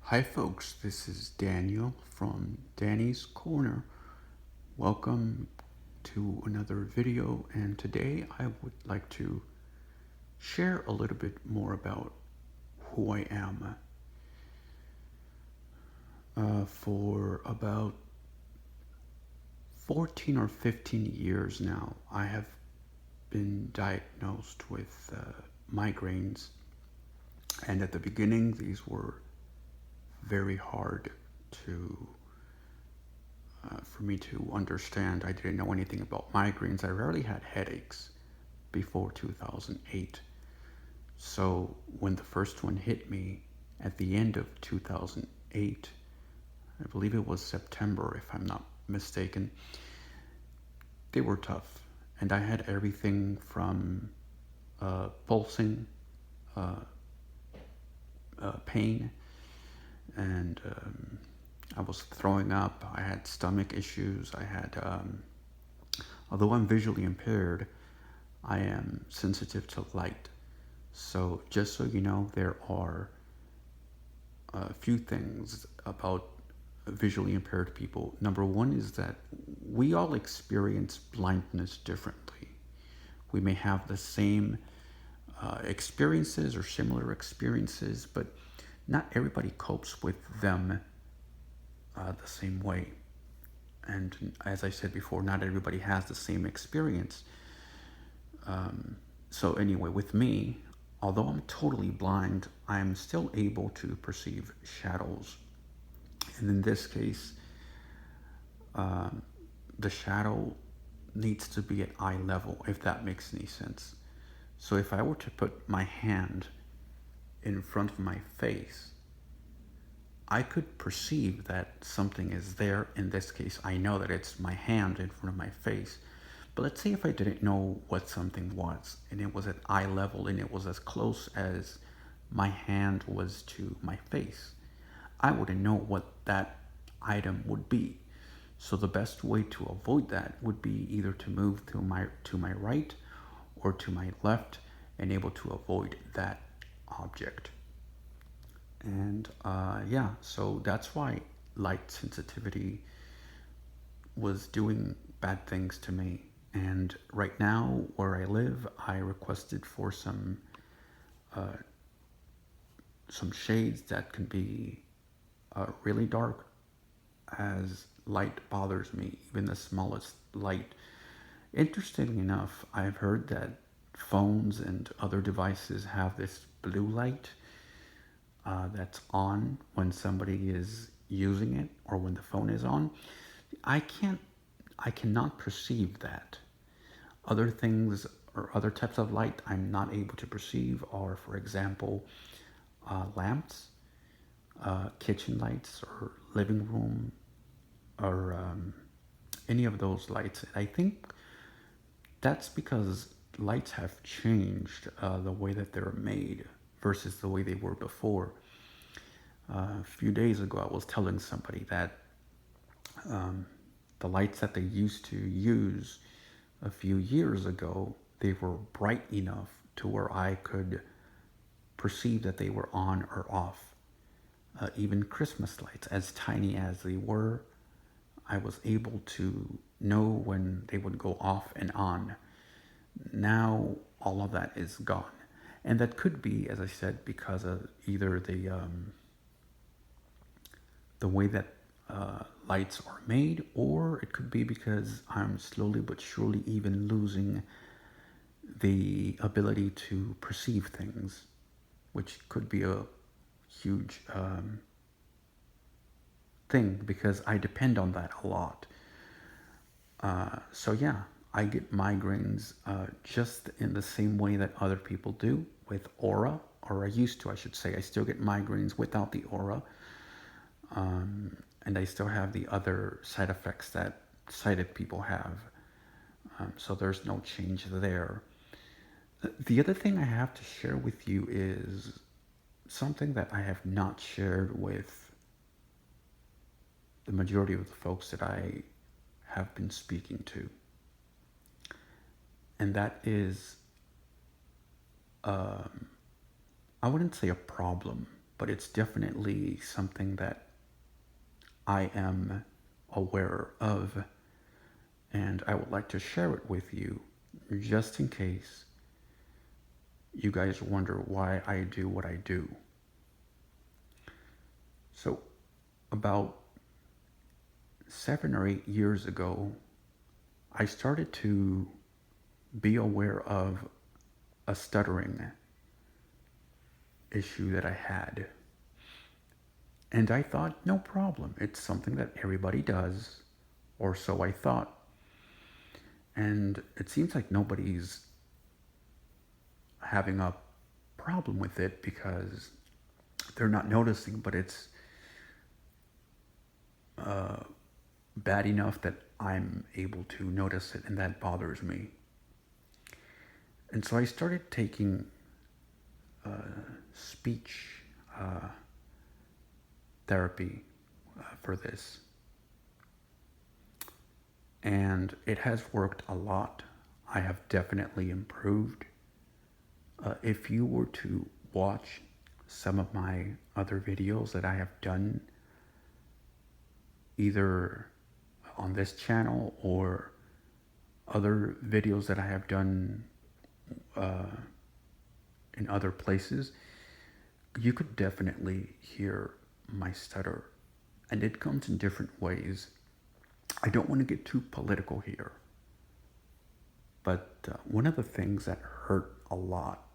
Hi, folks. This is Daniel from Danny's Corner. Welcome to another video, and today I would like to share a little bit more about who I am. For about 14 or 15 years now, I have been diagnosed with migraines, and at the beginning, these were very hard to for me to understand. I didn't know anything about migraines. I rarely had headaches before 2008. So when the first one hit me at the end of 2008, I believe it was September if I'm not mistaken, they were tough. And I had everything from pulsing uh, pain, and I was throwing up. I had stomach issues. Although I'm visually impaired, I am sensitive to light. So, just so you know, there are a few things about visually impaired people. Number one is that we all experience blindness differently. We may have the same experiences or similar experiences, but not everybody copes with them the same way. And as I said before, not everybody has the same experience. So, anyway, with me, although I'm totally blind, I'm still able to perceive shadows. And in this case, the shadow needs to be at eye level, if that makes any sense. So, if I were to put my hand in front of my face, I could perceive that something is there. In this case, I know that it's my hand in front of my face. But let's say if I didn't know what something was and it was at eye level and it was as close as my hand was to my face, I wouldn't know what that item would be. So the best way to avoid that would be either to move to my right or to my left and able to avoid that object. And yeah, so that's why light sensitivity was doing bad things to me. And right now, where I live, I requested for some shades that can be really dark, as light bothers me, even the smallest light. Interestingly enough, I've heard that phones and other devices have this blue light that's on when somebody is using it or when the phone is on. I can't, I cannot perceive that. Other things or other types of light I'm not able to perceive are, for example, lamps, kitchen lights, or living room, or any of those lights. I think that's because lights have changed the way that they're made versus the way they were before. A few days ago, I was telling somebody that the lights that they used to use a few years ago, they were bright enough to where I could perceive that they were on or off. Even Christmas lights, as tiny as they were, I was able to know when they would go off and on. Now all of that is gone. And that could be, as I said, because of either the way that lights are made, or it could be because I'm slowly but surely even losing the ability to perceive things, which could be a huge thing because I depend on that a lot. So yeah, I get migraines just in the same way that other people do with aura, or I used to, I should say. I still get migraines without the aura, and I still have the other side effects that sighted people have. So there's no change there. The other thing I have to share with you is something that I have not shared with the majority of the folks that I have been speaking to. And that is, I wouldn't say a problem, but it's definitely something that I am aware of, and I would like to share it with you just in case you guys wonder why I do what I do. So, about 7 or 8 years ago, I started to be aware of a stuttering issue that I had. And I thought, no problem. It's something that everybody does, or so I thought. And it seems like nobody's having a problem with it because they're not noticing, but it's bad enough that I'm able to notice it, and that bothers me. And so I started taking speech therapy for this. And it has worked a lot. I have definitely improved. If you were to watch some of my other videos that I have done, either on this channel or other videos that I have done in other places, you could definitely hear my stutter. And it comes in different ways. I don't want to get too political here, but one of the things that hurt a lot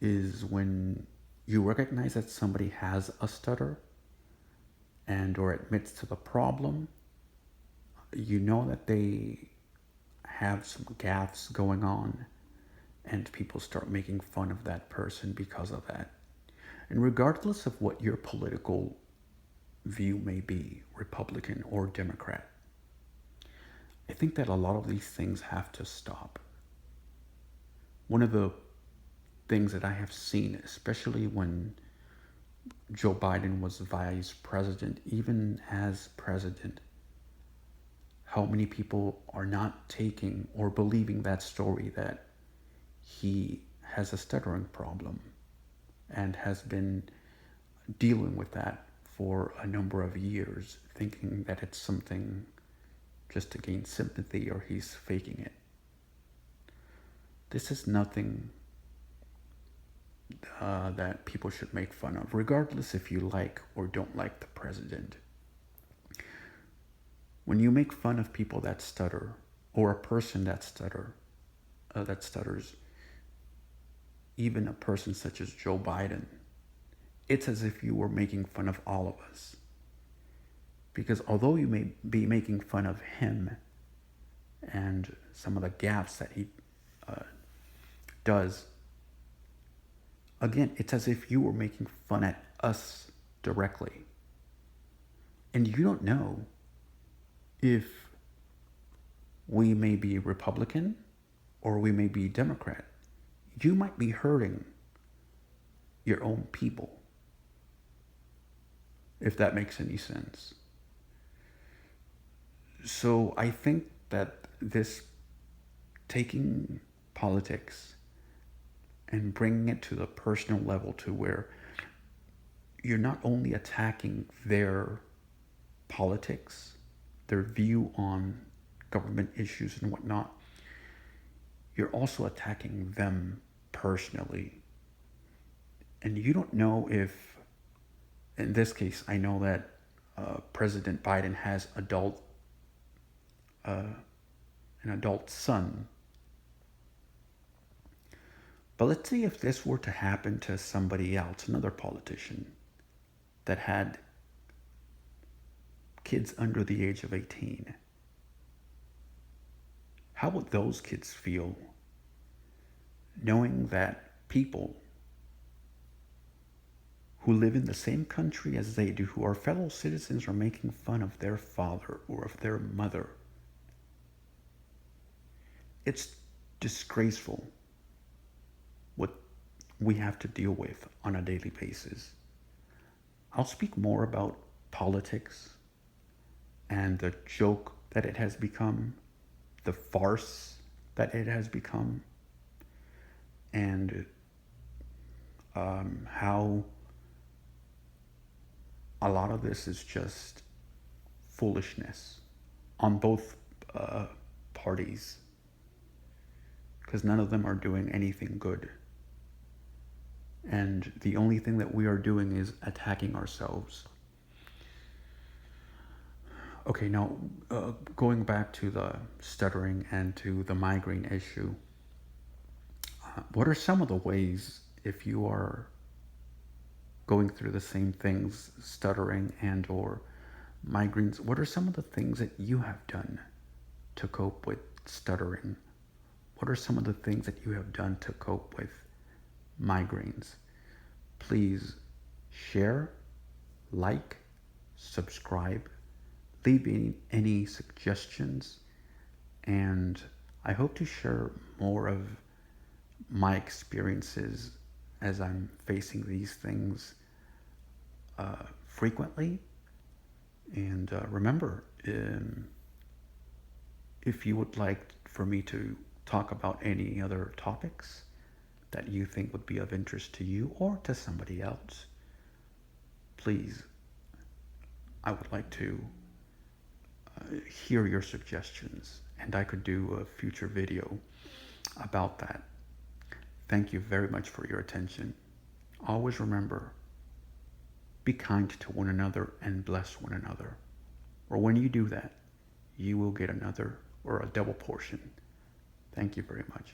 is when you recognize that somebody has a stutter and or admits to the problem. You know that they have some gaffes going on, and people start making fun of that person because of that. And regardless of what your political view may be, Republican or Democrat, I think that a lot of these things have to stop. One of the things that I have seen, especially when Joe Biden was vice president, even as president, how many people are not taking or believing that story that he has a stuttering problem and has been dealing with that for a number of years, thinking that it's something just to gain sympathy or he's faking it. This is nothing that people should make fun of, regardless if you like or don't like the president. When you make fun of people that stutter, or a person that stutters, even a person such as Joe Biden, it's as if you were making fun of all of us. Because although you may be making fun of him and some of the gaffes that he does, again, it's as if you were making fun at us directly. And you don't know if we may be Republican or we may be Democrat. You might be hurting your own people, if that makes any sense. So I think that this taking politics and bringing it to the personal level, to where you're not only attacking their politics, their view on government issues and whatnot, you're also attacking them personally. And you don't know if, in this case, I know that President Biden has an adult son. But let's say if this were to happen to somebody else, another politician that had kids under the age of 18. How would those kids feel knowing that people who live in the same country as they do, who are fellow citizens, are making fun of their father or of their mother? It's disgraceful what we have to deal with on a daily basis. I'll speak more about politics and the joke that it has become, the farce that it has become, and how a lot of this is just foolishness on both parties, because none of them are doing anything good. And the only thing that we are doing is attacking ourselves. Okay, now going back to the stuttering and to the migraine issue, what are some of the ways, if you are going through the same things, stuttering and or migraines, what are some of the things that you have done to cope with stuttering? What are some of the things that you have done to cope with migraines? Please share, like, subscribe, leave any suggestions, and I hope to share more of my experiences as I'm facing these things frequently. And remember, if you would like for me to talk about any other topics that you think would be of interest to you or to somebody else, please, I would like to hear your suggestions, and I could do a future video about that. Thank you very much for your attention. Always remember, be kind to one another and bless one another. Or when you do that, you will get another or a double portion. Thank you very much.